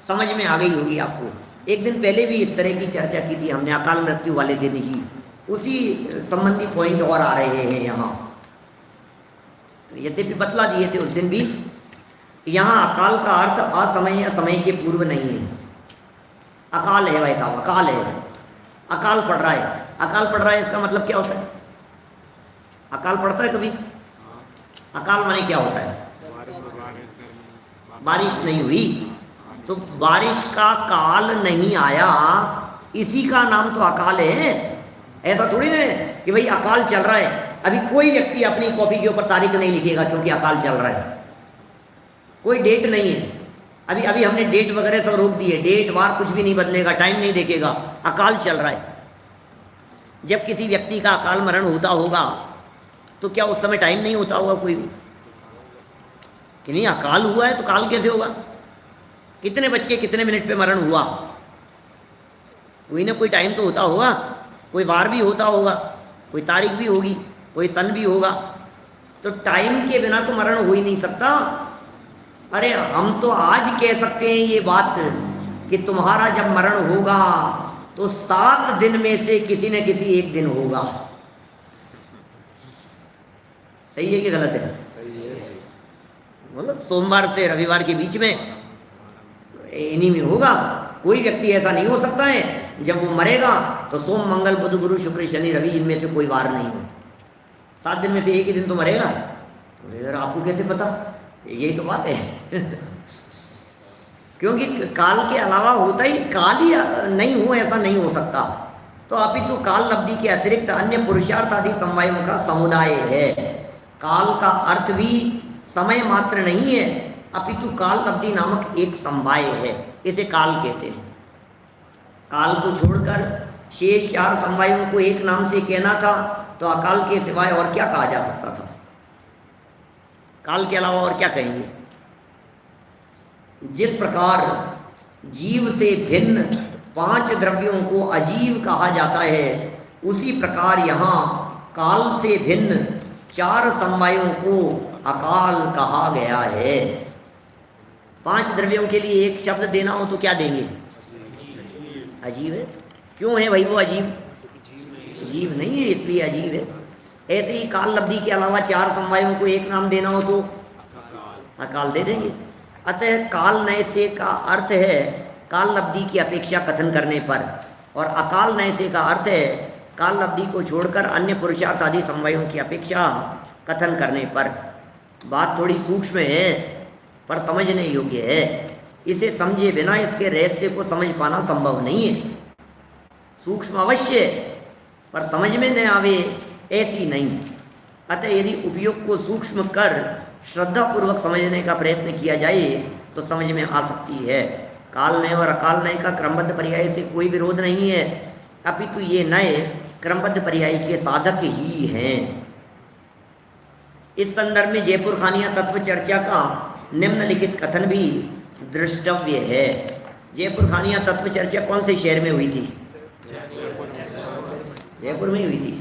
समझ में आ गई होगी आपको। एक दिन पहले भी इस तरह की चर्चा की थी हमने, अकाल मृत्यु वाले दिन ही, उसी संबंधी पॉइंट और आ रहे हैं यहाँ। यद्यपि बतला दिए थे उस दिन भी। यहाँ अकाल का अर्थ असमय या समय के पूर्व नहीं है। अकाल है भाई साहब, अकाल है, अकाल पड़ रहा है। अकाल पड़ रहा है इसका मतलब क्या होता है? अकाल पड़ता है कभी? अकाल माने क्या होता है? बारिश नहीं हुई, तो बारिश का काल नहीं आया, इसी का नाम तो अकाल है। ऐसा थोड़ी ना है कि भाई अकाल चल रहा है। अभी कोई व्यक्ति अपनी कॉपी के ऊपर तारीख नहीं लिखेगा क्योंकि अकाल चल रहा है, कोई डेट नहीं है। अभी अभी हमने डेट वगैरह सब रोक दिए, डेट वार कुछ भी नहीं बदलेगा, टाइम नहीं देखेगा, अकाल चल रहा है। जब किसी व्यक्ति का अकाल मरण होता होगा तो क्या उस समय टाइम नहीं होता होगा कोई भी कि नहीं? अकाल हुआ है तो काल कैसे होगा? कितने बज के कितने मिनट पे मरण हुआ, कोई ना कोई टाइम तो होता होगा, कोई वार भी होता होगा, कोई तारीख भी होगी, कोई सन भी होगा। तो टाइम के बिना तो मरण हो ही नहीं सकता। अरे हम तो आज कह सकते हैं ये बात कि तुम्हारा जब मरण होगा तो 7 दिन में से किसी न किसी एक दिन होगा। सही है कि गलत है? मतलब सोमवार से रविवार के बीच में इन्हीं में होगा। कोई व्यक्ति ऐसा नहीं हो सकता है जब वो मरेगा तो सोम मंगल बुध गुरु शुक्र शनि रवि इनमें से कोई वार नहीं हो। 7 दिन में से एक ही दिन तो मरेगा। तो आपको कैसे पता? यही तो बात है क्योंकि काल के अलावा होता ही काल ही नहीं हो, ऐसा नहीं हो सकता। तो अपितु काल लब्धि के अतिरिक्त अन्य पुरुषार्थ आदि समवायों का समुदाय है। काल का अर्थ भी समय मात्र नहीं है, अपितु काल लब्धि नामक एक समवाय है, इसे काल कहते हैं। काल को छोड़कर शेष 4 समवायों को एक नाम से कहना था तो अकाल के सिवाय और क्या कहा जा सकता था? काल के अलावा और क्या कहेंगे? जिस प्रकार जीव से भिन्न 5 द्रव्यों को अजीव कहा जाता है, उसी प्रकार यहाँ काल से भिन्न 4 समवायों को अकाल कहा गया है। 5 द्रव्यों के लिए एक शब्द देना हो तो क्या देंगे? अजीव है। क्यों है भाई वो अजीव? जीव नहीं है इसलिए अजीव है। ऐसे ही काल लब्धि के अलावा 4 समवायों को एक नाम देना हो तो अकाल दे देंगे। अतः काल नय से का अर्थ है काल लब्धि की अपेक्षा कथन करने पर, और अकाल नय से का अर्थ है काल लब्धि को छोड़कर अन्य पुरुषार्थ आदि समवायों की अपेक्षा कथन करने पर। बात थोड़ी सूक्ष्म है पर समझने योग्य है। इसे समझे बिना इसके रहस्य को समझ पाना संभव नहीं है। सूक्ष्म अवश्य पर समझ में न आवे ऐसी नहीं। अतः यदि उपयोग को सूक्ष्म कर श्रद्धापूर्वक समझने का प्रयत्न किया जाए तो समझ में आ सकती है। काल नय और अकाल नय का क्रमबद्ध पर्याय से कोई विरोध नहीं है, अपितु ये नए क्रमबद्ध पर्याय के साधक ही हैं। इस संदर्भ में जयपुर खानिया तत्व चर्चा का निम्नलिखित कथन भी दृष्टव्य है। जयपुर खानिया तत्व चर्चा कौन से शहर में हुई थी? जयपुर में ही हुई थी।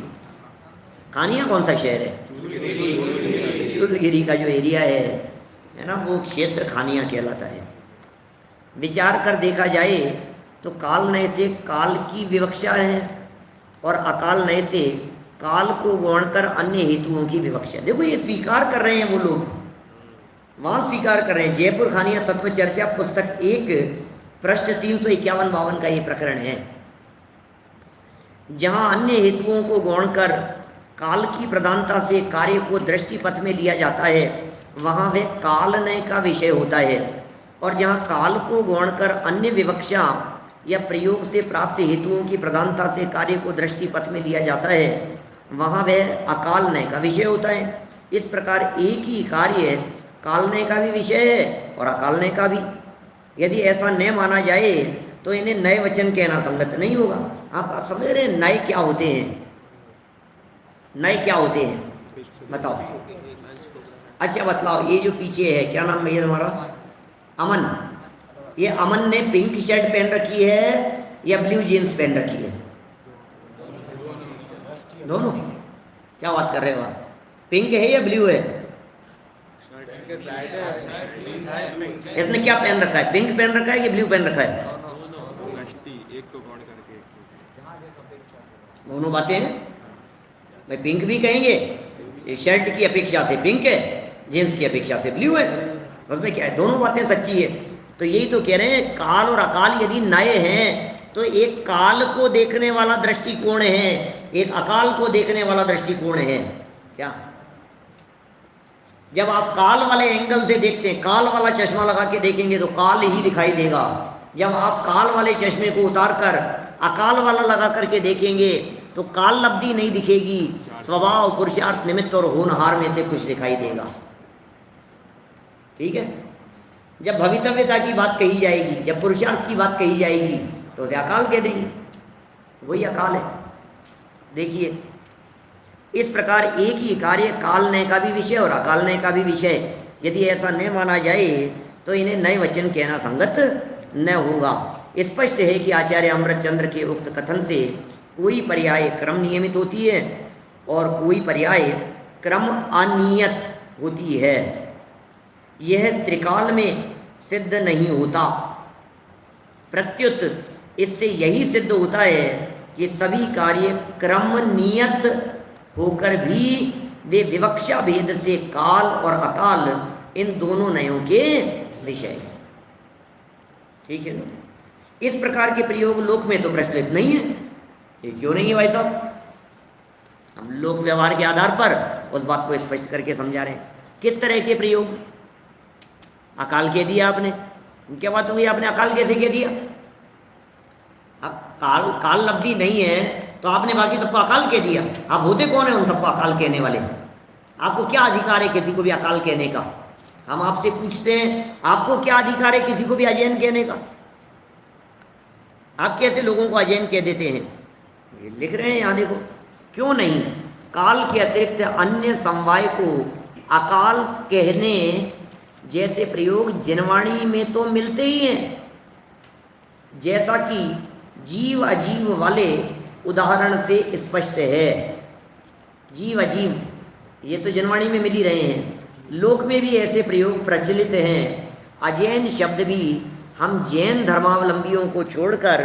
खानिया कौन सा शहर है? शूलगिरी का जो एरिया है ना, वो क्षेत्र खानिया कहलाता है। विचार कर देखा जाए तो काल नय से काल की विवक्षा है और अकाल नय से काल को गौण कर अन्य हेतुओं की विवक्षा। देखो ये स्वीकार कर रहे हैं वो लोग, वहाँ स्वीकार कर रहे हैं। जयपुर खानिया तत्व चर्चा पुस्तक 1 पृष्ठ 351-52 का ये प्रकरण है, जहाँ अन्य हेतुओं को गौण कर काल की प्रधानता से कार्य को दृष्टि पथ में लिया जाता है, वहाँ वह काल नय का विषय होता है। और जहाँ काल को गौण कर अन्य विवक्षा या प्रयोग से प्राप्त हेतुओं की प्रधानता से कार्य को दृष्टि पथ में लिया जाता है, वहाँ वह अकाल नय का विषय होता है। इस प्रकार एक ही कार्य काल नय का भी विषय है और अकाल नय का भी। यदि ऐसा न माना जाए तो इन्हें नए वचन कहना संगत नहीं होगा। आप समझ रहे हैं नए क्या होते हैं? नए क्या होते हैं बताओ। अच्छा बतलाओ, ये जो पीछे है क्या नाम भैया तुम्हारा? अमन। ये अमन ने पिंक शर्ट पहन रखी है या ब्लू जीन्स पहन रखी है? दोनों। क्या बात कर रहे हो आप? पिंक है या ब्लू है? इसने क्या पहन रखा है? पिंक पहन रखा है कि ब्लू पहन रखा है? दोनों बातें हैं भाई। पिंक भी कहेंगे, ये शर्ट की अपेक्षा से पिंक है, जींस की अपेक्षा से ब्लू है, उसमें क्या है? दोनों बातें सच्ची है। तो यही तो कह रहे हैं, काल और अकाल यदि नए हैं तो एक काल को देखने वाला दृष्टिकोण है, एक अकाल को देखने वाला दृष्टिकोण है। क्या जब आप काल वाले एंगल से देखते हैं, काल वाला चश्मा लगा के देखेंगे तो काल ही दिखाई देगा। जब आप काल वाले चश्मे को उतार कर अकाल वाला लगा करके देखेंगे तो काल लब्धि नहीं दिखेगी, स्वभाव, पुरुषार्थ, निमित्त और होनहार में से कुछ दिखाई देगा। ठीक है। जब भवितव्यता की बात कही जाएगी, जब पुरुषार्थ की बात कही जाएगी तो उसे अकाल कह देंगे, वही अकाल है। देखिए इस प्रकार एक ही कार्य काल नय का भी विषय और अकाल नय का भी विषय, यदि ऐसा न माना जाए तो इन्हें नए वचन कहना संगत न होगा। स्पष्ट है कि आचार्य अमृतचंद्र के उक्त कथन से कोई पर्याय क्रम नियमित होती है और कोई पर्याय क्रम अनियत होती है। यह त्रिकाल में सिद्ध नहीं होता। प्रत्युत इससे यही सिद्ध होता है कि सभी कार्य क्रम नियत होकर भी वे विवक्षा भेद से काल और अकाल इन दोनों नयों के विषय हैं। ठीक है। इस प्रकार के प्रयोग लोक में तो प्रचलित नहीं है। ये क्यों नहीं है भाई साहब? हम लोक व्यवहार के आधार पर उस बात को स्पष्ट करके समझा रहे हैं। किस तरह के प्रयोग? अकाल कह दिया आपने, क्या बात हुई? आपने अकाल कैसे कह दिया? काल काल लब्धि नहीं है तो आपने बाकी सबको अकाल कह दिया। आप होते कौन है उन सबको अकाल कहने वाले? आपको क्या अधिकार है किसी को भी अकाल कहने का? हम आपसे पूछते हैं, आपको क्या अधिकार है किसी को भी अजैन कहने का? आप कैसे लोगों को अजैन कह देते हैं? ये लिख रहे हैं यहाँ देखो। क्यों नहीं? काल के अतिरिक्त अन्य समवाय को अकाल कहने जैसे प्रयोग जिनवाणी में तो मिलते ही हैं, जैसा कि जीव अजीव वाले उदाहरण से स्पष्ट है। जीव अजीव ये तो जिनवाणी में मिल ही रहे हैं। लोक में भी ऐसे प्रयोग प्रचलित हैं। अजैन शब्द भी हम जैन धर्मावलंबियों को छोड़कर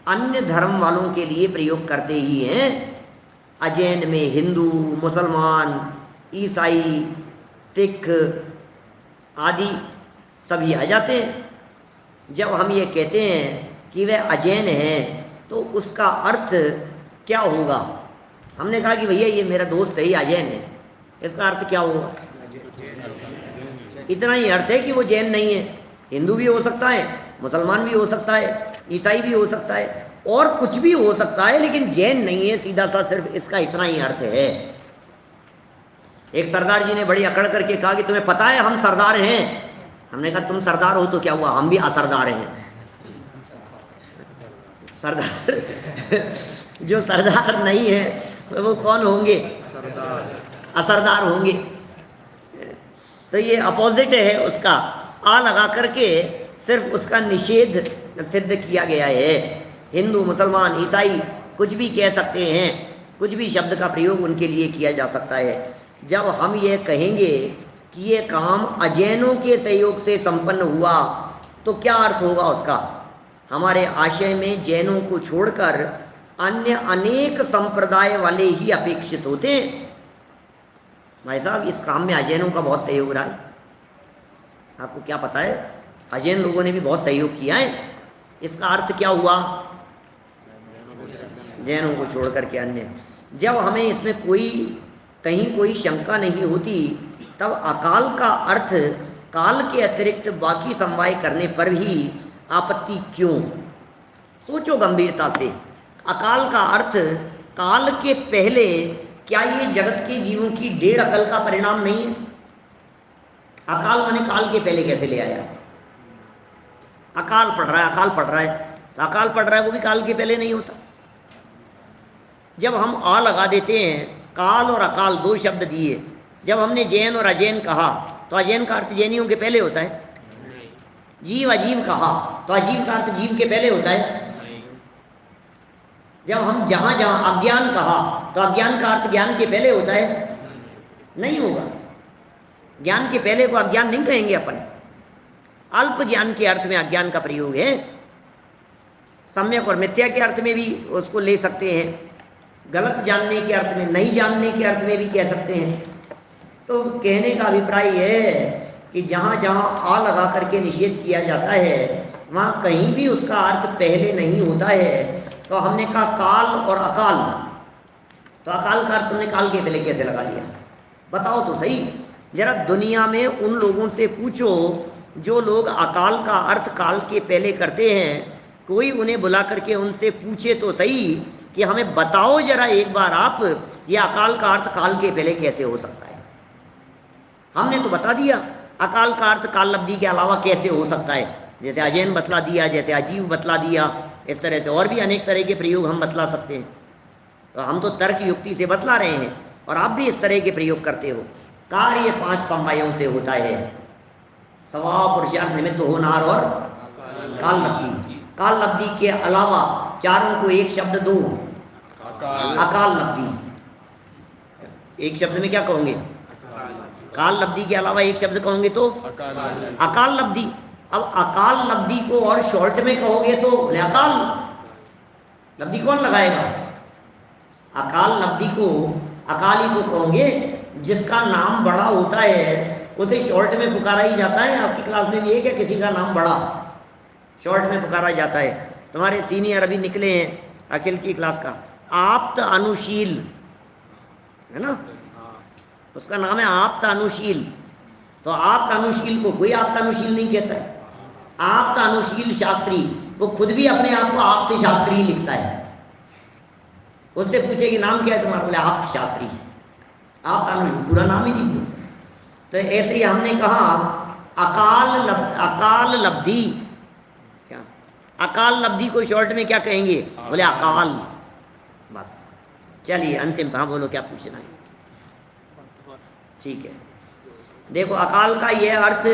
अन्य धर्म वालों के लिए प्रयोग करते ही हैं। अजैन में हिंदू, मुसलमान, ईसाई, सिख आदि सभी आ जाते हैं। जब हम ये कहते हैं कि वह अजैन है तो उसका अर्थ क्या होगा? हमने कहा कि भैया ये मेरा दोस्त है, ये अजैन है, इसका अर्थ क्या होगा? इतना ही अर्थ है कि वो जैन नहीं है। हिंदू भी हो सकता है, मुसलमान भी हो सकता है, ईसाई भी हो सकता है, और कुछ भी हो सकता है, लेकिन जैन नहीं है। सीधा सा सिर्फ इसका इतना ही अर्थ है। एक सरदार जी ने बड़ी अकड़ करके कहा कि तुम्हें पता है हम सरदार हैं। हमने कहा तुम सरदार हो तो क्या हुआ, हम भी असरदार हैं। सरदार जो सरदार नहीं है वो कौन होंगे? असरदार होंगे। तो ये अपोजिट है उसका। आ लगा करके सिर्फ उसका निषेध सिद्ध किया गया है। हिंदू, मुसलमान, ईसाई कुछ भी कह सकते हैं, कुछ भी शब्द का प्रयोग उनके लिए किया जा सकता है। जब हम ये कहेंगे कि ये काम अजैनों के सहयोग से संपन्न हुआ तो क्या अर्थ होगा उसका? हमारे आशय में जैनों को छोड़कर अन्य अनेक संप्रदाय वाले ही अपेक्षित होते हैं। भाई साहब, इस काम में अजैनों का बहुत सहयोग रहा है। आपको क्या पता है, अजैन लोगों ने भी बहुत सहयोग किया है। इसका अर्थ क्या हुआ? जैनों को छोड़ करके अन्य। जब हमें इसमें कहीं कोई शंका नहीं होती, तब अकाल का अर्थ काल के अतिरिक्त बाकी समवाय करने पर भी आपत्ति क्यों? सोचो गंभीरता से। अकाल का अर्थ काल के पहले, क्या ये जगत के जीवों की 1.5 अकल का परिणाम नहीं है? अकाल माने काल के पहले कैसे ले आया? अकाल पड़ रहा है, अकाल पड़ रहा है, तो अकाल पड़ रहा है वो भी काल के पहले नहीं होता। जब हम आ लगा देते हैं, काल और अकाल 2 शब्द दिए, जब हमने जैन और अजैन कहा तो अजैन का अर्थ जैनियों के पहले होता है। जीव अजीव कहा तो अजीव का अर्थ जीव के पहले होता है। जब हम जहाँ जहाँ अज्ञान कहा तो अज्ञान का अर्थ ज्ञान के पहले होता है? नहीं होगा। ज्ञान के पहले को अज्ञान नहीं कहेंगे अपन। अल्प ज्ञान के अर्थ में अज्ञान का प्रयोग है। सम्यक और मिथ्या के अर्थ में भी उसको ले सकते हैं, गलत जानने के अर्थ में, नहीं जानने के अर्थ में भी कह सकते हैं। तो कहने का अभिप्राय यह है कि जहाँ जहाँ आ लगा करके निषेध किया जाता है, वहाँ कहीं भी उसका अर्थ पहले नहीं होता है। तो हमने कहा काल और अकाल, तो अकाल का अर्थ तुमने काल के पहले कैसे लगा लिया? बताओ तो सही। जरा दुनिया में उन लोगों से पूछो जो लोग अकाल का अर्थ काल के पहले करते हैं, कोई उन्हें बुला करके उनसे पूछे तो सही कि हमें बताओ जरा एक बार आप, ये अकाल का अर्थ काल के पहले कैसे हो सकता है? हमने तो बता दिया अकाल का अर्थ काल लब्धि के अलावा कैसे हो सकता है। जैसे अजैन बतला दिया, जैसे अजीव बतला दिया, इस तरह से और भी अनेक तरह के प्रयोग हम बतला सकते हैं। तो हम तो तर्क युक्ति से बतला रहे हैं और आप भी इस तरह के प्रयोग करते हो। कार्य 5 समवायों से होता है, स्वभाव, पुरुषार्थ, निमित्त, होनहार और काल लब्धि। काल लब्धि के अलावा चारों को एक शब्द दो, अकाल लब्धि। एक शब्द में क्या कहोगे? काल लब्धि के अलावा एक शब्द कहोगे तो अकाल लब्धि। अब अकाल लब्धि को और शॉर्ट में कहोगे तो अकाल लब्धि कौन लगाएगा? अकाल लब्धि को अकाल ही तो कहोगे। जिसका नाम बड़ा होता है उसे शॉर्ट में पुकारा ही जाता है। आपकी क्लास में भी है क्या किसी का नाम बड़ा शॉर्ट में पुकारा जाता है? तुम्हारे सीनियर अभी निकले हैं अखिल की क्लास का, आप्त अनुशील है ना, उसका नाम है आप्त अनुशील। तो आप्त अनुशील को कोई आप्त अनुशील नहीं कहता है। आप्त अनुशील शास्त्री, वो खुद भी अपने आप को आप्त शास्त्री ही लिखता है। उससे पूछे कि नाम क्या है तुम्हारा? बोले आप्त शास्त्री। आप्त अनुशील पूरा नाम ही नहीं बोलता। तो ऐसे ही हमने कहा अकाल लब्धि। क्या अकाल लब्धि को शॉर्ट में क्या कहेंगे? बोले अकाल। बस चलिए अंतिम, हाँ बोलो क्या पूछना है? ठीक है, देखो अकाल का यह अर्थ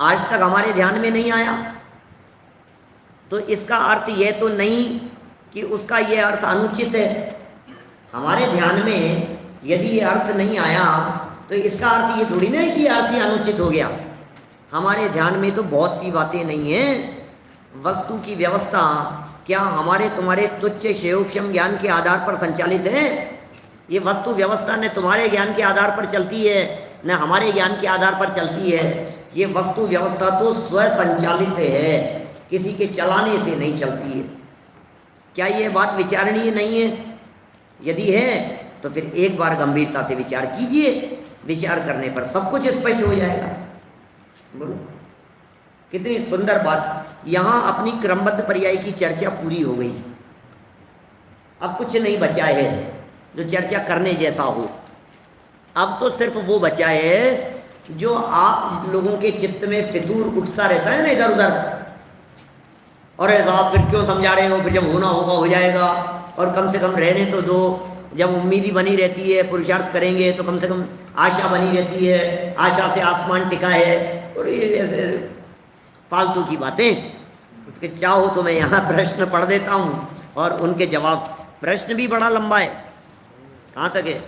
आज तक हमारे ध्यान में नहीं आया, तो इसका अर्थ यह तो नहीं कि उसका यह अर्थ अनुचित है। हमारे ध्यान में यदि ये अर्थ नहीं आया तो इसका अर्थ ये थोड़ी ना है कि अर्थ ही अनुचित हो गया। हमारे ध्यान में तो बहुत सी बातें नहीं हैं। वस्तु की व्यवस्था क्या हमारे तुम्हारे तुच्छ क्षयोक्षम ज्ञान के आधार पर संचालित है? ये वस्तु व्यवस्था न तुम्हारे ज्ञान के आधार पर चलती है न हमारे ज्ञान के आधार पर चलती है। ये वस्तु व्यवस्था तो स्व संचालित है, किसी के चलाने से नहीं चलती है। क्या ये बात विचारणीय नहीं है? यदि है तो फिर एक बार गंभीरता से विचार कीजिए। विचार करने पर सब कुछ स्पष्ट हो जाएगा। बोलो कितनी सुंदर बात। यहाँ अपनी क्रमबद्ध पर्याय की चर्चा पूरी हो गई। अब कुछ नहीं बचा है जो चर्चा करने जैसा हो। अब तो सिर्फ वो बचा है जो आप लोगों के चित्त में फितूर उठता रहता है ना इधर उधर। अरे साहब फिर क्यों समझा रहे हो, फिर जब होना होगा हो जाएगा, और कम से कम रहने तो दो। जब उम्मीद ही बनी रहती है, पुरुषार्थ करेंगे तो कम से कम आशा बनी रहती है, आशा से आसमान टिका है। और ये ऐसे फालतू की बातें। कि चाहो तो मैं यहाँ प्रश्न पढ़ देता हूँ और उनके जवाब। प्रश्न भी बड़ा लंबा है, कहाँ तक है?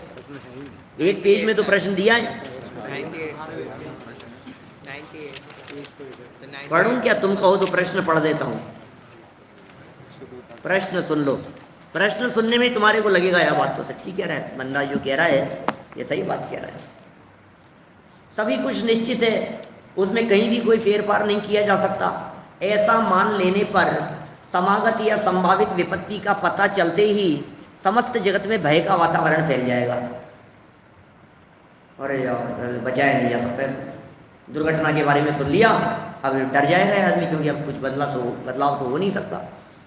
एक पेज में तो प्रश्न दिया है। पढ़ूं क्या? तुम कहो तो प्रश्न पढ़ देता हूँ। प्रश्न सुन लो। प्रश्न सुनने में तुम्हारे को लगेगा यह बात तो सच्ची कह रहा है, बंदा जो कह रहा है ये सही बात कह रहा है। सभी कुछ निश्चित है, उसमें कहीं भी कोई फेरफार नहीं किया जा सकता। ऐसा मान लेने पर समागत या संभावित विपत्ति का पता चलते ही समस्त जगत में भय का वातावरण फैल जाएगा। अरे यार बचाया नहीं जा सकता है। दुर्घटना के बारे में सुन लिया, अब डर जाएगा आदमी, क्योंकि अब कुछ बदलाव तो हो नहीं सकता,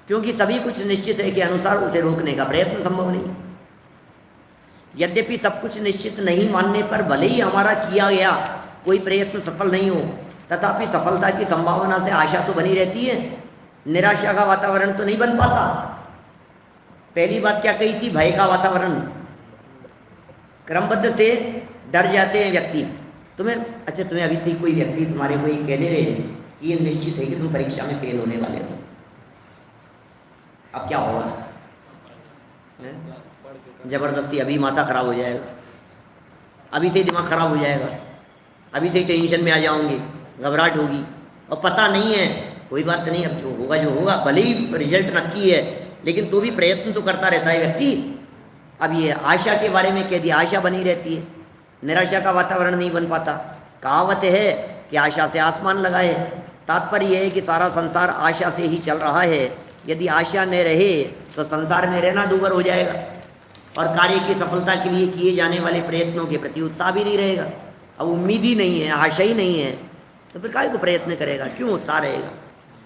क्योंकि सभी कुछ निश्चित है के अनुसार उसे रोकने का प्रयत्न संभव नहीं। यद्यपि सब कुछ निश्चित नहीं मानने पर भले ही हमारा किया गया कोई प्रयत्न सफल नहीं हो, तथापि सफलता की संभावना से आशा तो बनी रहती है, निराशा का वातावरण तो नहीं बन पाता। पहली बात क्या कही थी? भय का वातावरण। क्रमबद्ध से डर जाते हैं व्यक्ति। तुम्हें अभी से कोई व्यक्ति तुम्हारे को ये कह दे रहे हैं कि ये निश्चित है कि तुम परीक्षा में फेल होने वाले हो, अब क्या होगा? जबरदस्ती अभी माथा खराब हो जाएगा, अभी से दिमाग खराब हो जाएगा, अभी से टेंशन में आ जाओगे, घबराहट होगी, और पता नहीं है कोई बात नहीं, अब जो होगा भले ही रिजल्ट नक्की है, लेकिन तो भी प्रयत्न तो करता रहता है व्यक्ति। अब ये आशा के बारे में कह दिया, आशा बनी रहती है, निराशा का वातावरण नहीं बन पाता। कहावत है कि आशा से आसमान लगाए। तात्पर्य यह है कि सारा संसार आशा से ही चल रहा है। यदि आशा न रहे तो संसार में रहना दूभर हो जाएगा, और कार्य की सफलता के लिए किए जाने वाले प्रयत्नों के प्रति उत्साह भी नहीं रहेगा। अब उम्मीद ही नहीं है, आशा ही नहीं है, तो फिर काहे को प्रयत्न करेगा, क्यों उत्साह रहेगा?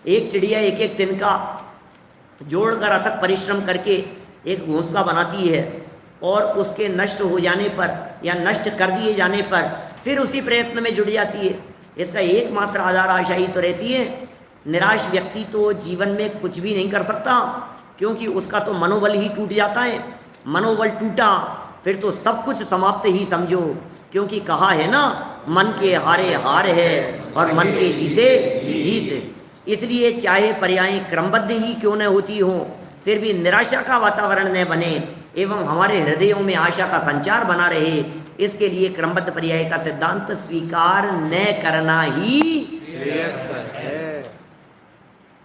एक चिड़िया एक एक तिनका जोड़कर अथक परिश्रम करके एक घोंसला बनाती है, और उसके नष्ट हो जाने पर या नष्ट कर दिए जाने पर फिर उसी प्रयत्न में जुट जाती है। इसका एकमात्र आधार आशा ही तो रहती है। निराश व्यक्ति तो जीवन में कुछ भी नहीं कर सकता, क्योंकि उसका तो मनोबल ही टूट जाता है। मनोबल टूटा फिर तो सब कुछ समाप्त ही समझो, क्योंकि कहा है ना, मन के हारे हार है और मन के जीते जीत। इसलिए चाहे पर्यायें क्रमबद्ध ही क्यों न होती हो, फिर भी निराशा का वातावरण न बने एवं हमारे हृदयों में आशा का संचार बना रहे, इसके लिए क्रमबद्ध पर्याय का सिद्धांत स्वीकार न करना ही श्रेयस्कर है।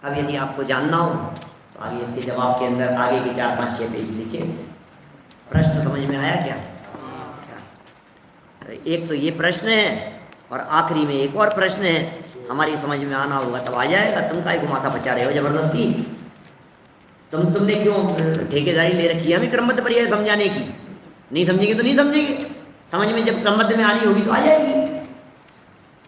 अब यदि आपको जानना हो तो आगे इसके जवाब के अंदर आगे के 4, 5, 6 पेज लिखे। प्रश्न समझ में आया क्या? एक तो ये प्रश्न है, और आखिरी में एक और प्रश्न है। हमारी समझ में आना होगा तब आ जाएगा। तुम काहे को माथा पचा रहे हो जबरदस्ती? तुमने क्यों ठेकेदारी ले रखी है हमें क्रमबद्ध पर्याय समझाने की? नहीं समझेंगे तो नहीं समझेंगे, समझ में जब क्रमबद्ध में आनी होगी तो आ जाएगी।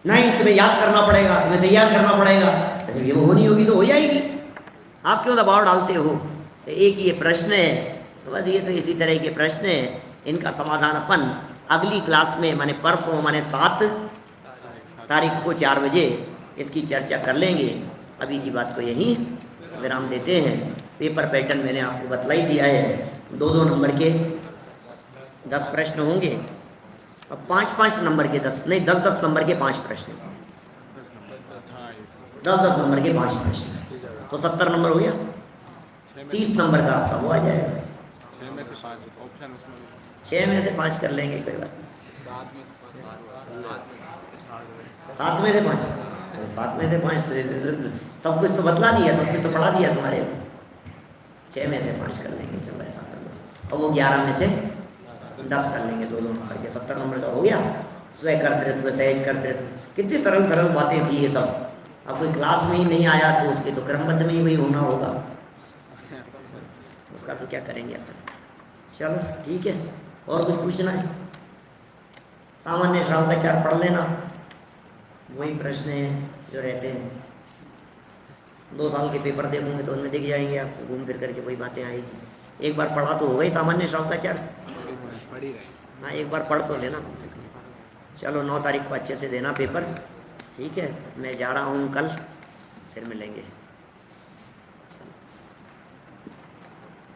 नहीं, तुम्हें याद करना पड़ेगा, तुम्हें तैयार करना पड़ेगा, जब ये होनी होगी तो हो जाएगी। आप क्यों दबाव डालते हो? तो एक ये प्रश्न है, तो बस ये तो इसी तरह के प्रश्न है। इनका समाधान अपन अगली क्लास में, माने परसों, माने 7 तारीख को 4 बजे इसकी चर्चा कर लेंगे। अभी की बात को यहीं विराम देते हैं। पेपर पैटर्न मैंने आपको बतला ही दिया है। 2-2 नंबर के 10 प्रश्न होंगे, और 5-5 नंबर के 10 नंबर के 5 प्रश्न, 10 नंबर के 5 प्रश्न, तो 70 नंबर हो गया। 30 नंबर का आपका वो आ जाएगा। 6 में से 5 कर लेंगे, कोई बात नहीं। 7 में से 5, 7 में से 5 सब कुछ तो बतला दिया, सब कुछ तो पढ़ा दिया तुम्हारे। 6 में से 5 कर लेंगे, चलो ऐसा कर लो। और वो 11 में से 10 कर लेंगे, 2 नंबर के 70 नंबर का हो गया। स्वयं कर्तृत्व, सहज कर्तृत्व, कितनी सरल सरल बातें थी ये सब। अब कोई क्लास में ही नहीं आया तो उसके तो क्रमबद्ध में ही वही होना होगा, उसका तो क्या करेंगे अपन। चलो ठीक है, और कुछ पूछना है? सामान्य श्रावकाचार पढ़ लेना, वही प्रश्न है जो रहते हैं। 2 साल के पेपर देखोगे तो उनमें दिख जाएंगे आपको, घूम फिर करके वही बातें आएगी। एक बार पढ़ा तो हो गई सामान्य श्रावकाचार, हाँ एक बार पढ़ तो लेना। चलो 9 तारीख को अच्छे से देना पेपर, ठीक है। मैं जा रहा हूँ कल, फिर मिलेंगे।